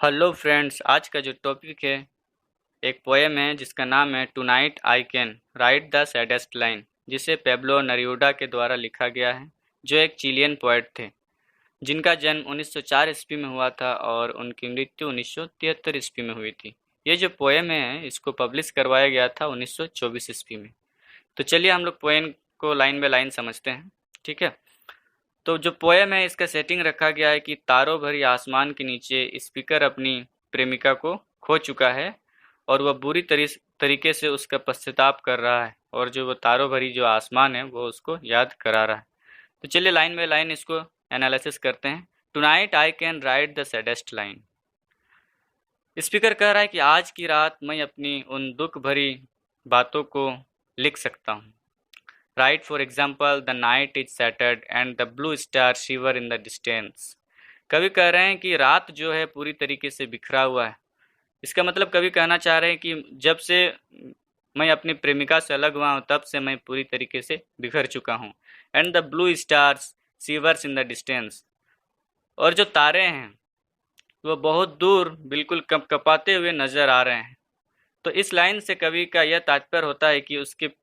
Hello friends, आज का जो टॉपिक है एक पोएम है जिसका नाम है tonight I can write the saddest line, जिसे पेब्लो नरूदा के द्वारा लिखा गया है, जो एक चिलियन पोएट थे जिनका जन्म 1904 ईस्वी में हुआ था और उनकी मृत्यु 1973 ईस्वी में हुई थी। ये जो पोएम है इसको पब्लिश करवाया गया था 1924 ईस्वी में। तो चलिए हम लोग पोएम को लाइन बाय लाइन समझते हैं। ठीक है, तो जो पोएम है इसका सेटिंग रखा गया है कि तारों भरी आसमान के नीचे स्पीकर अपनी प्रेमिका को खो चुका है और वह बुरी तरीके से उसका पश्चाताप कर रहा है, और जो वो तारों भरी जो आसमान है वो उसको याद करा रहा है। तो चलिए लाइन बाय लाइन इसको एनालिसिस करते हैं। Tonight I can write the saddest line. Speaker कह रहा है कि आज की रात मैं अपनी उन दुख भरी बातों को लिख सकता हूँ। Right, for example, the night is shattered and the blue star shiver in the distance. कवि कह रहे हैं कि रात जो है पूरी तरीके से बिखरा हुआ है। इसका मतलब कवि कहना चाह रहे हैं कि जब से मैं अपनी प्रेमिका से अलग हुआ हूँ तब से मैं पूरी तरीके से बिखर चुका हूँ। And the blue stars शिवर्स in the distance, और जो तारे हैं वो बहुत दूर बिल्कुल कपकपाते हुए नजर आ रहे हैं। तो इस लाइन से कवि का यह तात्पर्य होता है कि उसके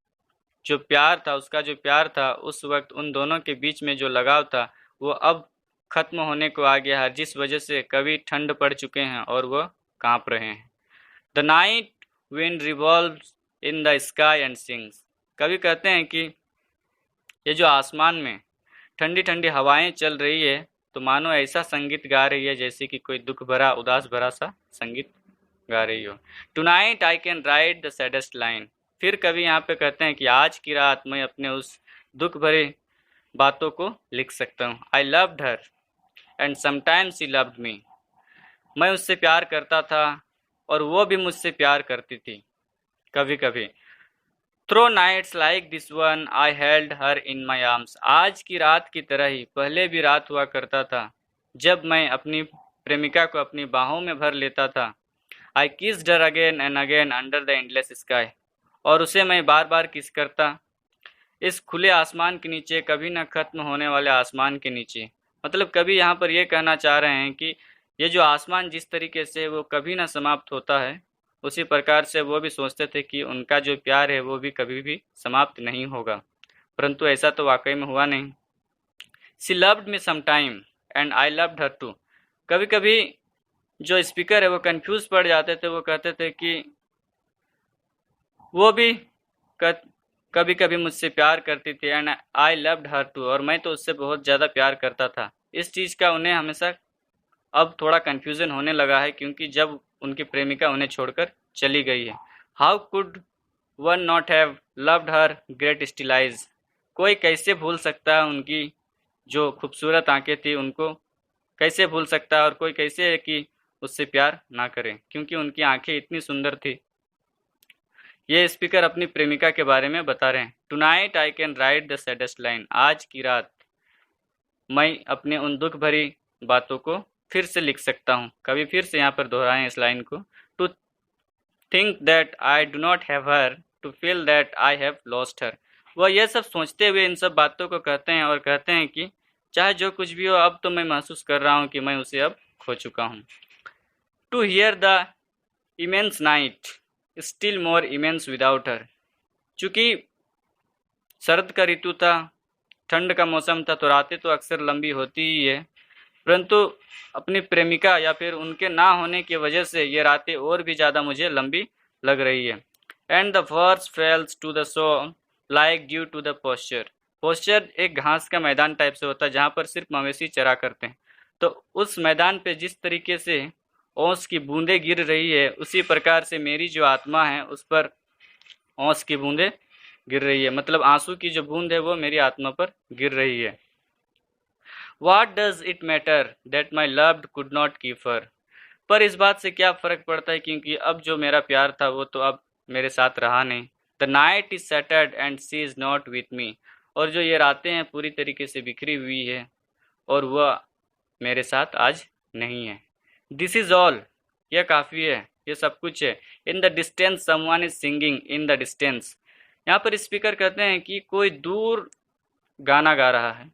जो प्यार था उसका जो प्यार था उस वक्त उन दोनों के बीच में जो लगाव था वो अब खत्म होने को आ गया है, जिस वजह से कवि ठंड पड़ चुके हैं और वह कांप रहे हैं। The night wind revolves in the sky and sings. कवि कहते हैं कि ये जो आसमान में ठंडी ठंडी हवाएं चल रही है तो मानो ऐसा संगीत गा रही है जैसे कि कोई दुख भरा उदास भरा सा संगीत गा रही हो। Tonight I can write the saddest line. फिर कवि यहाँ पे कहते हैं कि आज की रात मैं अपने उस दुख भरे बातों को लिख सकता हूँ। आई loved her and sometimes she loved मी। मैं उससे प्यार करता था और वो भी मुझसे प्यार करती थी कभी कभी। Through nights like this one I held her in my arms. आज की रात की तरह ही पहले भी रात हुआ करता था जब मैं अपनी प्रेमिका को अपनी बाहों में भर लेता था। I kissed her again and again under the endless sky. और उसे मैं बार बार किस करता इस खुले आसमान के नीचे, कभी न खत्म होने वाले आसमान के नीचे। मतलब कभी यहाँ पर ये कहना चाह रहे हैं कि ये जो आसमान जिस तरीके से वो कभी ना समाप्त होता है, उसी प्रकार से वो भी सोचते थे कि उनका जो प्यार है वो भी कभी भी समाप्त नहीं होगा, परंतु ऐसा तो वाकई में हुआ नहीं। She loved me some time and I loved her too. कभी कभी जो स्पीकर है वो कंफ्यूज पड़ जाते थे, वो कहते थे कि वो भी कभी कभी मुझसे प्यार करती थी and I loved her too, और मैं तो उससे बहुत ज़्यादा प्यार करता था। इस चीज़ का उन्हें हमेशा अब थोड़ा कन्फ्यूज़न होने लगा है, क्योंकि जब उनकी प्रेमिका उन्हें छोड़कर चली गई है। How could one not have loved her great still eyes. कोई कैसे भूल सकता है उनकी जो खूबसूरत आंखें थी, उनको कैसे भूल सकता है, और कोई कैसे है कि उससे प्यार ना करे, क्योंकि उनकी आंखें इतनी सुंदर थी। ये स्पीकर अपनी प्रेमिका के बारे में बता रहे हैं। Tonight I can write the saddest line. आज की रात मैं अपने उन दुख भरी बातों को फिर से लिख सकता हूँ। कभी फिर से यहाँ पर दोहराएं इस लाइन को। To think that I do not have her, to feel that I have lost her. वह यह सब सोचते हुए इन सब बातों को कहते हैं और कहते हैं कि चाहे जो कुछ भी हो, अब तो मैं महसूस कर रहा हूँ कि मैं उसे अब खो चुका हूँ। To hear the immense night still more immense without her. चूंकि शरद का ऋतु था, ठंड का मौसम था, तो रातें तो अक्सर लंबी होती ही है, परंतु अपनी प्रेमिका या फिर उनके ना होने की वजह से ये रातें और भी ज़्यादा मुझे लंबी लग रही है। And the first falls to the song like dew to the posture. Posture एक घास का मैदान टाइप से होता है जहाँ पर सिर्फ मवेशी चरा करते हैं। तो उस मैदान पे जिस तरीके से ओस की बूंदें गिर रही है, उसी प्रकार से मेरी जो आत्मा है उस पर ओस की बूंदें गिर रही है। मतलब आंसू की जो बूंद है वो मेरी आत्मा पर गिर रही है। What does it matter that my loved could not keep her? पर इस बात से क्या फ़र्क पड़ता है, क्योंकि अब जो मेरा प्यार था वो तो अब मेरे साथ रहा नहीं। The night is shattered and she is not with me. और जो ये रातें हैं पूरी तरीके से बिखरी हुई है और वह मेरे साथ आज नहीं है। दिस इज़ ऑल, यह काफ़ी है, ये सब कुछ है। In the distance someone is singing in the distance. यहाँ पर स्पीकर कहते हैं कि कोई दूर गाना गा रहा है,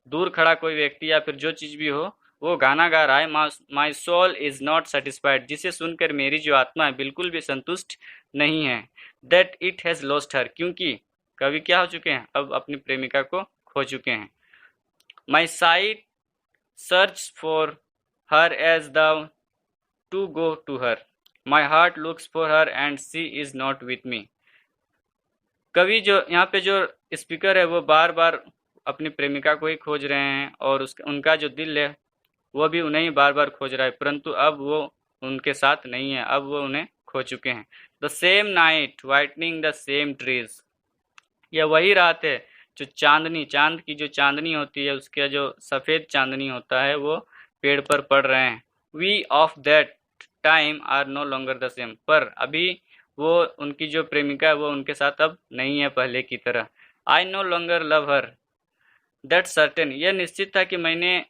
दूर खड़ा कोई व्यक्ति या फिर जो चीज़ भी हो वो गाना गा रहा है, my soul is not satisfied, जिसे सुनकर मेरी जो आत्मा है बिल्कुल भी संतुष्ट नहीं है। That it has lost her, क्योंकि कवि क्या हो चुके हैं, अब अपनी प्रेमिका को खो चुके हैं। My sight search for her as though to go to her, my heart looks for her and she is not with me. कवि जो यहाँ पे जो स्पीकर है वो बार बार अपनी प्रेमिका को ही खोज रहे हैं, और उनका जो दिल है वो भी उन्हें ही बार बार खोज रहा है, परंतु अब वो उनके साथ नहीं है, अब वो उन्हें खो चुके हैं। The same night whitening the same trees, यह वही रात है जो चांदनी, चांद की जो चांदनी होती है उसका जो सफ़ेद चांदनी होता है वो पेड़ पर पड़ रहे हैं। We of that time are no longer the same, पर अभी वो उनकी जो प्रेमिका है वो उनके साथ अब नहीं है पहले की तरह। आई no longer love her that certain, यह निश्चित था कि मैंने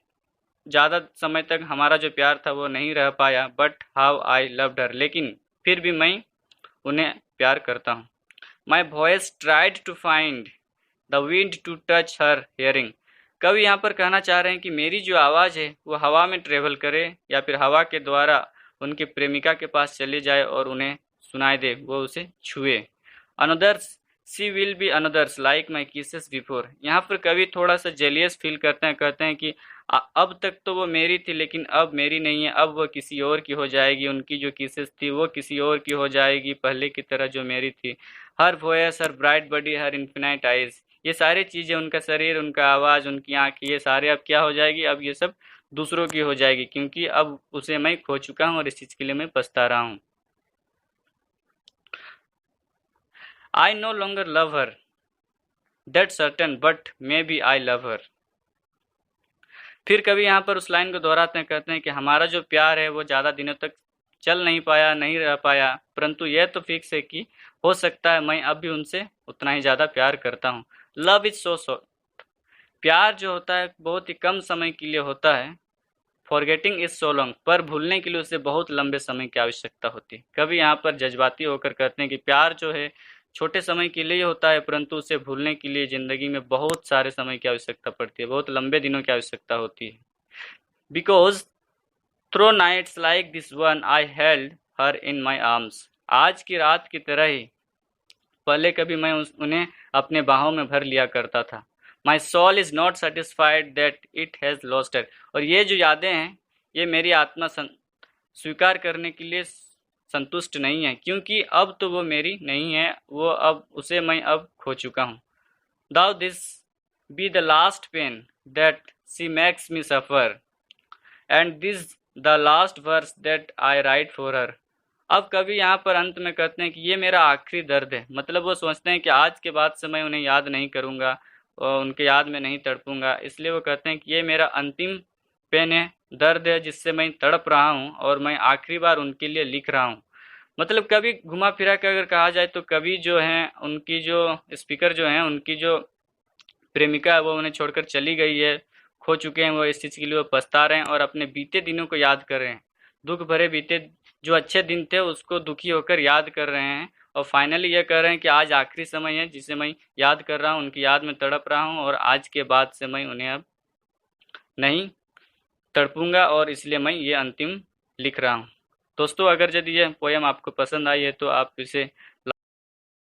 ज़्यादा समय तक हमारा जो प्यार था वो नहीं रह पाया, but how I loved her, लेकिन फिर भी मैं उन्हें प्यार करता हूँ। My voice tried to find the wind to touch her hearing, कवि यहाँ पर कहना चाह रहे हैं कि मेरी जो आवाज़ है वो हवा में ट्रेवल करे, या फिर हवा के द्वारा उनकी प्रेमिका के पास चली जाए और उन्हें सुनाई दे, वो उसे छुए। Another's she will be another's like my kisses before, यहाँ पर कवि थोड़ा सा जेलियस फील करते हैं, कहते हैं कि अब तक तो वो मेरी थी लेकिन अब मेरी नहीं है, अब वो किसी और की हो जाएगी, उनकी जो किसेस थी वो किसी और की हो जाएगी पहले की तरह जो मेरी थी। हर वॉयस, हर ब्राइट बॉडी, हर इन्फिनाइट आइज, ये सारी चीज़ें, उनका शरीर, उनका आवाज़, उनकी आँखें, ये सारे अब क्या हो जाएगी, अब ये सब दूसरों की हो जाएगी, क्योंकि अब उसे मैं खो चुका हूँ और इस चीज़ के लिए मैं पछता रहा हूँ। I no longer love her that certain but maybe I love her, फिर कभी यहाँ पर उस लाइन को दोहराते हैं, कहते हैं कि हमारा जो प्यार है वो ज़्यादा दिनों तक चल नहीं पाया, नहीं रह पाया, परंतु यह तो फिक्स है कि हो सकता है मैं अब भी उनसे उतना ही ज़्यादा प्यार करता हूँ। लव इज सो सो, प्यार जो होता है बहुत ही कम समय के लिए होता है। फॉरगेटिंग इज सो लॉन्ग, पर भूलने के लिए उसे बहुत लंबे समय की आवश्यकता होती है। कभी यहाँ पर जज्बाती होकर कहते हैं कि प्यार जो है छोटे समय के लिए होता है, परंतु उसे भूलने के लिए ज़िंदगी में बहुत सारे समय की आवश्यकता पड़ती है, बहुत लंबे दिनों की आवश्यकता होती है। Because through nights like this one I held her in my arms, आज की रात की तरह ही पहले कभी मैं उन्हें अपने बाहों में भर लिया करता था। My soul is not satisfied that it has lost her, और ये जो यादें हैं ये मेरी आत्मा स्वीकार करने के लिए संतुष्ट नहीं है, क्योंकि अब तो वो मेरी नहीं है, वो अब उसे मैं अब खो चुका हूँ। Though this be the last pain that she makes me suffer and this the last verse that I write for her, अब कभी यहाँ पर अंत में कहते हैं कि ये मेरा आखिरी दर्द है, मतलब वो सोचते हैं कि आज के बाद से मैं उन्हें याद नहीं करूँगा और उनके याद में नहीं तड़पूंगा, इसलिए वो कहते हैं कि ये मेरा अंतिम पेन है, दर्द है जिससे मैं तड़प रहा हूँ और मैं आखिरी बार उनके लिए लिख रहा हूँ। मतलब कभी घुमा फिरा कर अगर कहा जाए तो कवि जो हैं उनकी जो स्पीकर जो हैं उनकी जो प्रेमिका है वो उन्हें छोड़कर चली गई है, खो चुके हैं, वो इस चीज़ के लिए वो पछता रहे हैं और अपने बीते दिनों को याद कर रहे हैं, दुख भरे बीते जो अच्छे दिन थे उसको दुखी होकर याद कर रहे हैं, और फाइनली ये कह रहे हैं कि आज आखिरी समय है जिसे मैं याद कर रहा हूँ, उनकी याद में तड़प रहा हूँ और आज के बाद से मैं उन्हें अब नहीं तड़पूंगा और इसलिए मैं ये अंतिम लिख रहा हूँ। दोस्तों, अगर यदि ये पोएम आपको पसंद आई है तो आप इसे